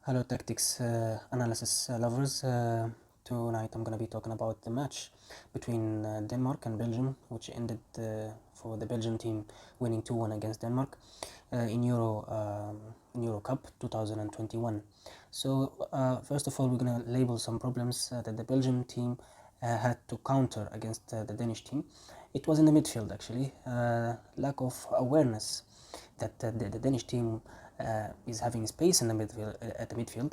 Hello tactics analysis lovers. Tonight I'm going to be talking about the match between Denmark and Belgium, which ended for the Belgian team winning 2-1 against Denmark in Euro Cup 2021. So first of all, we're going to label some problems that the Belgian team had to counter against the Danish team. It was in the midfield actually, lack of awareness that the Danish team is having space in the midfield at the midfield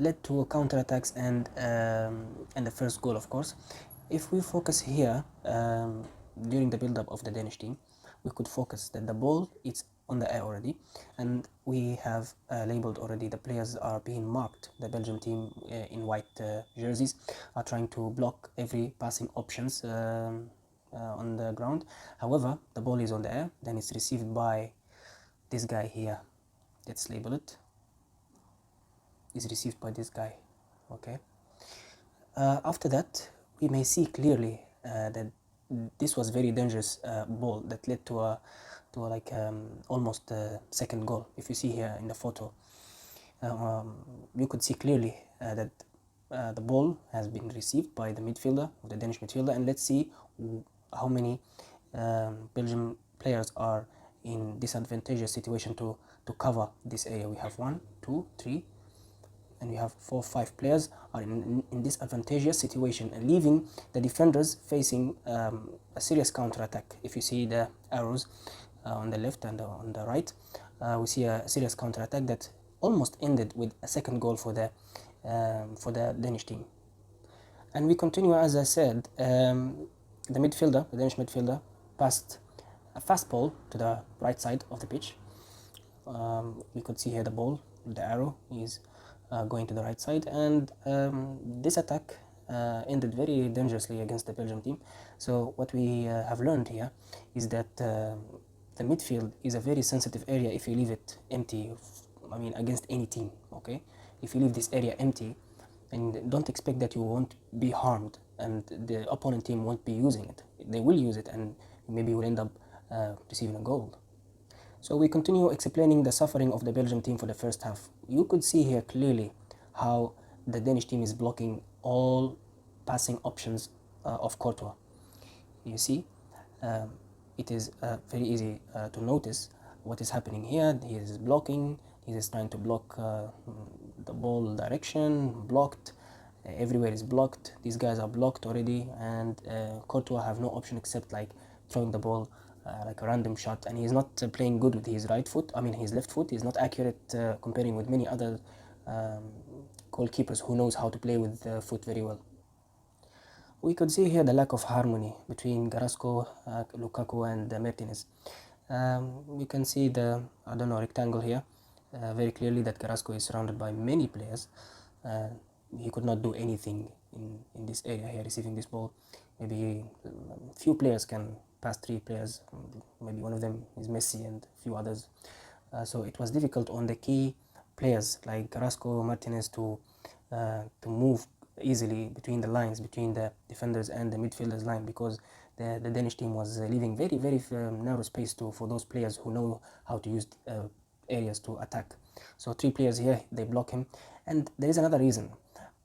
led to counterattacks and the first goal, of course. If we focus here during the build-up of the Danish team, we could focus that the ball is on the air already, and we have labeled already the players are being marked. The Belgium team in white jerseys are trying to block every passing options on the ground. However, the ball is on the air, then it's received by this guy here. Let's label it. Is received by this guy. Okay. After that, we may see clearly that this was very dangerous ball that led to a almost second goal. If you see here in the photo, you could see clearly that the ball has been received by the midfielder, the Danish midfielder, and let's see how many Belgian players are in disadvantageous situation to cover this area. We have 1, 2, 3, and we have 4, 5 players are in this advantageous situation, and leaving the defenders facing a serious counter attack. If you see the arrows on the left and on the right, we see a serious counter attack that almost ended with a second goal for the Danish team. And we continue, as I said, the Danish midfielder, passed a fast ball to the right side of the pitch. We could see here the ball, the arrow is going to the right side, and this attack ended very dangerously against the Belgium team. So what we have learned here is that the midfield is a very sensitive area if you leave it empty. I mean, against any team, okay? If you leave this area empty, and don't expect that you won't be harmed and the opponent team won't be using it. They will use it, and maybe you will end up receiving a goal. So we continue explaining the suffering of the Belgium team for the first half. You could see here clearly how the Danish team is blocking all passing options of Courtois. You see, it is very easy to notice what is happening here. He is blocking, he is trying to block the ball direction, blocked, everywhere is blocked. These guys are blocked already, and Courtois have no option except like throwing the ball like a random shot, and he's not playing good with his right foot. I mean, his left foot is not accurate comparing with many other goalkeepers who knows how to play with the foot very well. We could see here the lack of harmony between Carrasco, Lukaku, and Martinez. You can see the rectangle here very clearly that Carrasco is surrounded by many players. He could not do anything in this area here, receiving this ball. Maybe few players can pass 3 players. Maybe one of them is Messi and a few others. So it was difficult on the key players like Carrasco, Martinez to move easily between the lines, between the defenders and the midfielders line, because the Danish team was leaving very narrow space for those players who know how to use areas to attack. So 3 players here, they block him. And there is another reason.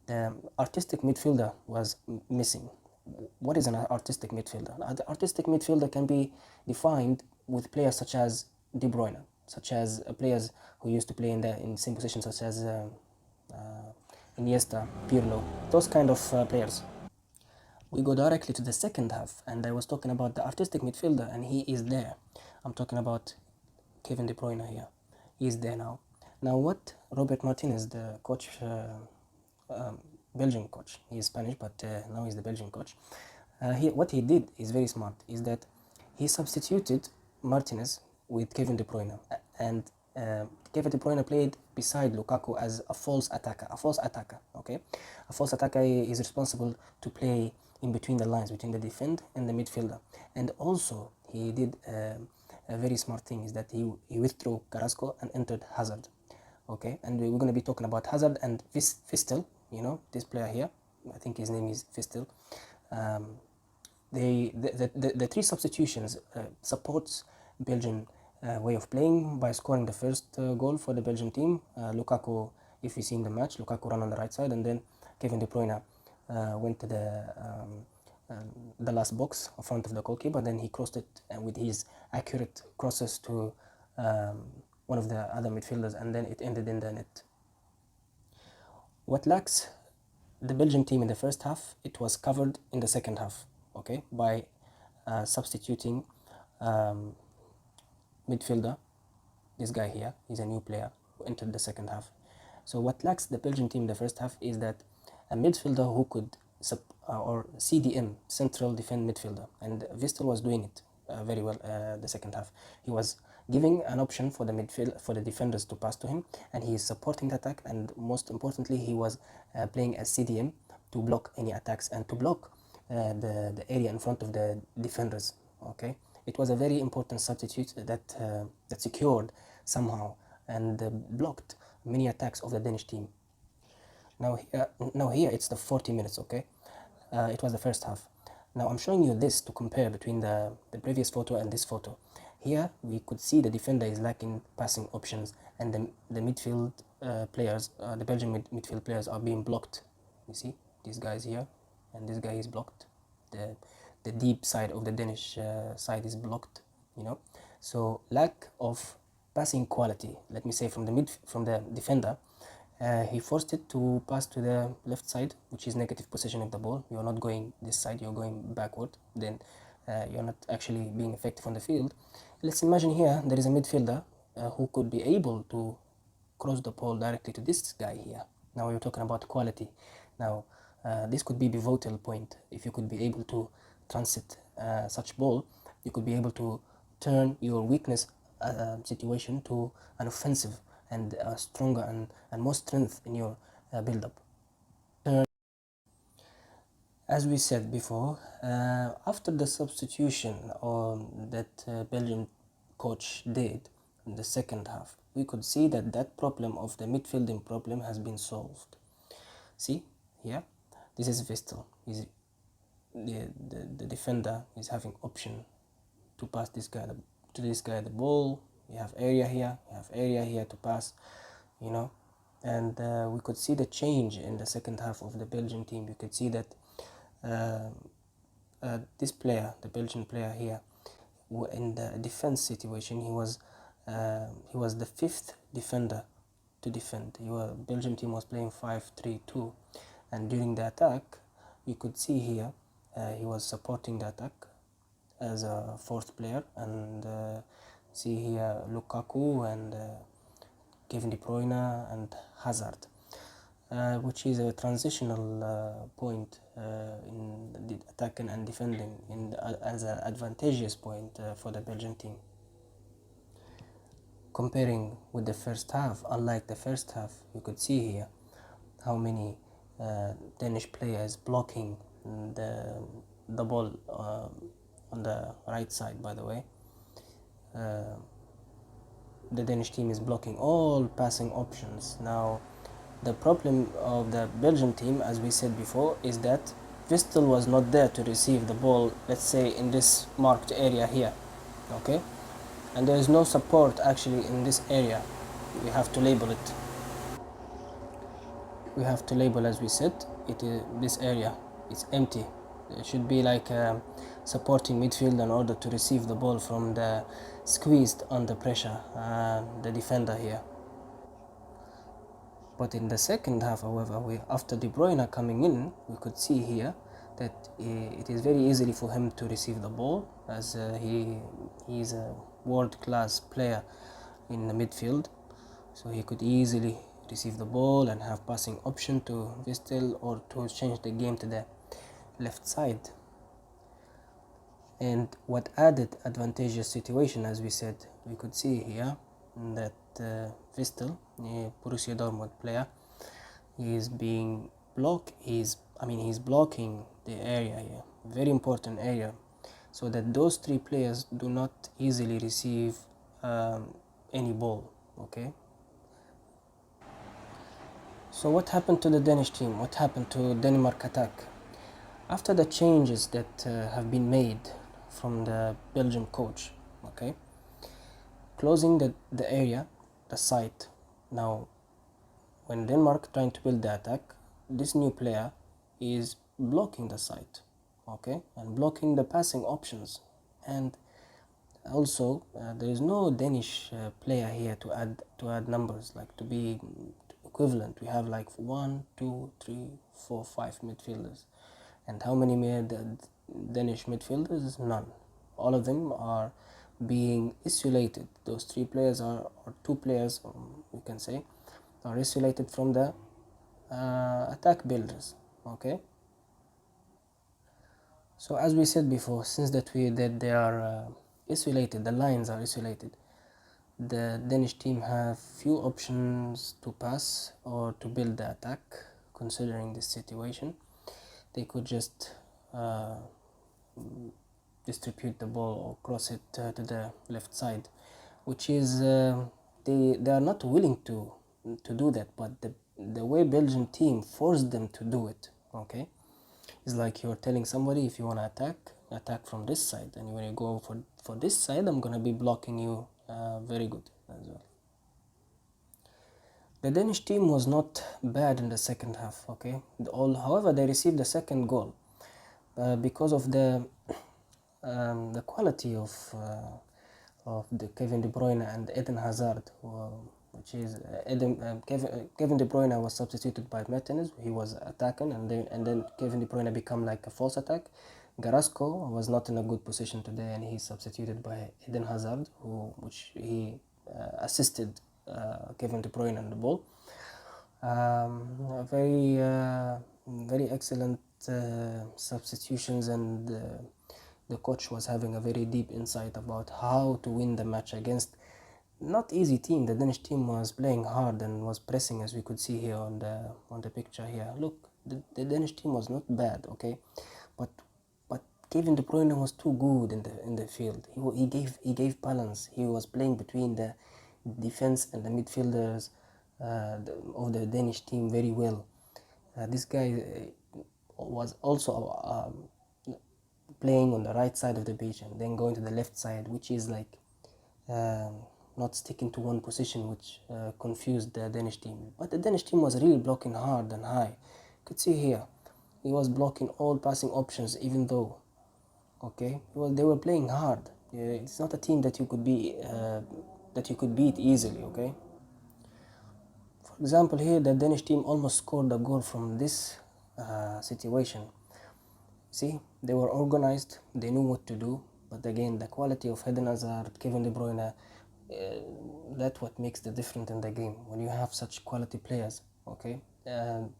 The artistic midfielder was missing. What is an artistic midfielder? The artistic midfielder can be defined with players such as De Bruyne, such as players who used to play in the same position, such as Iniesta, Pirlo, those kind of players. We go directly to the second half, and I was talking about the artistic midfielder, and he is there. I'm talking about Kevin De Bruyne here. He is there now. Now what Robert Martinez, the coach, Belgian coach, he is Spanish, but now he's the Belgian coach. What he did is very smart, is that he substituted Martinez with Kevin De Bruyne, and Kevin De Bruyne played beside Lukaku as a false attacker, okay? A false attacker is responsible to play in between the lines, between the defender and the midfielder. And also, he did a very smart thing, is that he withdrew Carrasco and entered Hazard, okay? And we're going to be talking about Hazard and Fistel, you know, this player here, I think his name is Fistel. The 3 substitutions supports Belgian way of playing by scoring the first goal for the Belgian team. Lukaku if you see in the match, Lukaku ran on the right side, and then Kevin De Bruyne went to the last box in front of the goalkeeper. Then he crossed it with his accurate crosses to one of the other midfielders, and then it ended in the net. What lacks the Belgium team in the first half, it was covered in the second half, okay, by substituting midfielder. This guy here, he's a new player who entered the second half. So what lacks the Belgian team in the first half is that a midfielder who could or CDM, central defend midfielder, and Vistel was doing it very well the second half. He was giving an option for the midfield, for the defenders to pass to him, and he is supporting the attack, and most importantly he was playing as CDM to block any attacks and to block the area in front of the defenders. Okay, it was a very important substitute that that secured somehow and blocked many attacks of the Danish team. Now here it's the 40 minutes, okay? It was the first half. Now I'm showing you this to compare between the previous photo and this photo. Here we could see the defender is lacking passing options, and the midfield players, the Belgian midfield players are being blocked. You see, these guys here, and this guy is blocked. The deep side of the Danish side is blocked, you know. So lack of passing quality, let me say, from the defender. He forced it to pass to the left side, which is negative possession of the ball. You're not going this side, you're going backward. Then you're not actually being effective on the field. Let's imagine here there is a midfielder who could be able to cross the ball directly to this guy here. Now we're talking about quality. Now this could be a pivotal point. If you could be able to transit such ball, you could be able to turn your weakness situation to an offensive and stronger and more strength in your build-up. As we said before, after the substitution that Belgian coach did in the second half, we could see that problem of the midfielding problem has been solved. See here, this is Vistel. The defender is having option to pass this guy the ball. You have area here, you have area here to pass, you know. And we could see the change in the second half of the Belgian team. You could see that this player, the Belgian player here, in the defense situation, he was the fifth defender to defend. The Belgian team was playing 5-3-2, and during the attack, you could see here he was supporting the attack as a fourth player, and see here Lukaku and Kevin De Bruyne and Hazard, which is a transitional point in the attacking and defending as an advantageous point for the Belgian team. Comparing with the first half, unlike the first half, you could see here how many Danish players blocking the ball on the right side. By the way, the Danish team is blocking all passing options. Now the problem of the Belgian team, as we said before, is that Vistel was not there to receive the ball, let's say in this marked area here, okay, and there is no support actually in this area. We have to label it. We have to label, as we said, it is this area, it's empty. It should be like supporting midfield in order to receive the ball from the squeezed under pressure the defender here. But in the second half, however, after De Bruyne coming in, we could see here that it is very easy for him to receive the ball, as he is a world-class player in the midfield, so he could easily receive the ball and have passing option to Vistel or to change the game to the left side. And what added advantageous situation, as we said, we could see here that Vistel, Borussia Dortmund player, is being blocked. He's blocking the area here, very important area, so that those three players do not easily receive any ball. Okay. So what happened to the Danish team? What happened to Denmark attack? After the changes that have been made from the Belgian coach, okay, closing the area, the site. Now when Denmark trying to build the attack, this new player is blocking the side, okay, and blocking the passing options. And also there is no Danish player here to add numbers, like to be equivalent. We have like 1, 2, 3, 4, 5 midfielders, and how many Danish midfielders? None. All of them are being isolated. Those 3 players are, or 2 players, you can say, are isolated from the attack builders. Okay. So as we said before, since that they are isolated, the lines are isolated, the Danish team have few options to pass or to build the attack. Considering this situation, they could just distribute the ball or cross it to the left side, which is they are not willing to do that, but the way Belgian team forced them to do it, okay. It's like you're telling somebody, if you want to attack from this side, and when you go for this side, I'm gonna be blocking you very good as well. The Danish team was not bad in the second half, okay. However, they received the second goal because of the quality of the Kevin De Bruyne and Eden Hazard, which is Kevin De Bruyne was substituted by Martinez. He was attacking, and then Kevin De Bruyne become like a false attack. Carrasco was not in a good position today, and he's substituted by Eden Hazard, which he assisted Kevin De Bruyne on the ball. Very excellent substitutions, and the coach was having a very deep insight about how to win the match against not easy team. The Danish team was playing hard and was pressing, as we could see here on the picture here. Look, the Danish team was not bad, okay, but Kevin De Bruyne was too good in the field. He gave balance. He was playing between the defense and the midfielders of the Danish team very well. This guy was also playing on the right side of the pitch and then going to the left side, which is like not sticking to one position, which confused the Danish team. But the Danish team was really blocking hard and high. You could see here, he was blocking all passing options, even though, okay, they were playing hard. It's not a team that you could beat easily, okay. For example, here the Danish team almost scored a goal from this situation. See, they were organized, they knew what to do, but again, the quality of Eden Hazard, Kevin De Bruyne, that's what makes the difference in the game. When you have such quality players, okay, and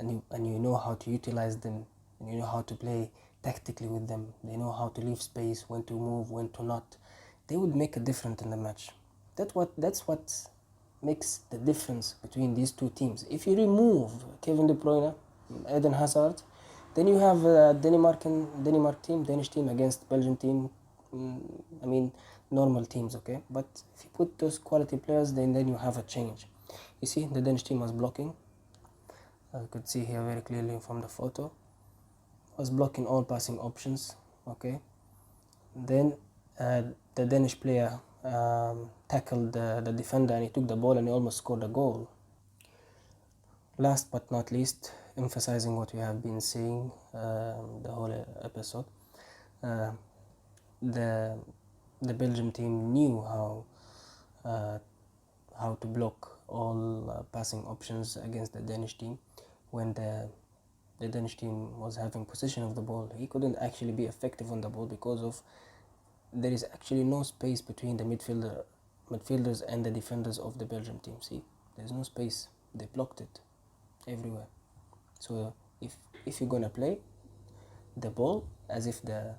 you know how to utilize them, and you know how to play tactically with them, they know how to leave space, when to move, when to not, they would make a difference in the match. That's what makes the difference between these two teams. If you remove Kevin De Bruyne, Eden Hazard, then you have Danish team against Belgian team. I mean, normal teams, okay. But if you put those quality players, then you have a change. You see, the Danish team was blocking. You could see here very clearly from the photo. Was blocking all passing options, okay. Then the Danish player tackled the defender, and he took the ball and he almost scored a goal. Last but not least, emphasizing what we have been saying the whole episode, the Belgian team knew how to block all passing options against the Danish team. When the Danish team was having possession of the ball, he couldn't actually be effective on the ball because of there is actually no space between the midfielders and the defenders of the Belgium team. See, there's no space. They blocked it everywhere. So if you're gonna play the ball as if the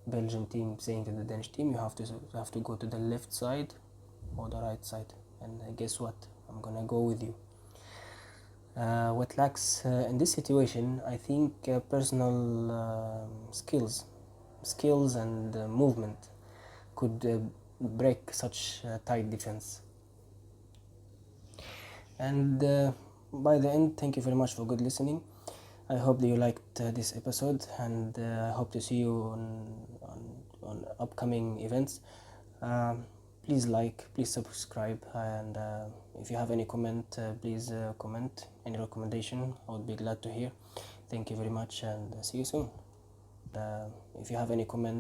Belgian team saying to the Danish team, you have to go to the left side or the right side, and guess what? I'm gonna go with you. What lacks in this situation, I think, personal skills and movement could break such tight defense. And by the end, thank you very much for good listening. I hope that you liked this episode, and I hope to see you on upcoming events. please like, please subscribe, and if you have any comment, please comment any recommendation. I would be glad to hear. Thank you very much, and see you soon. If you have any comment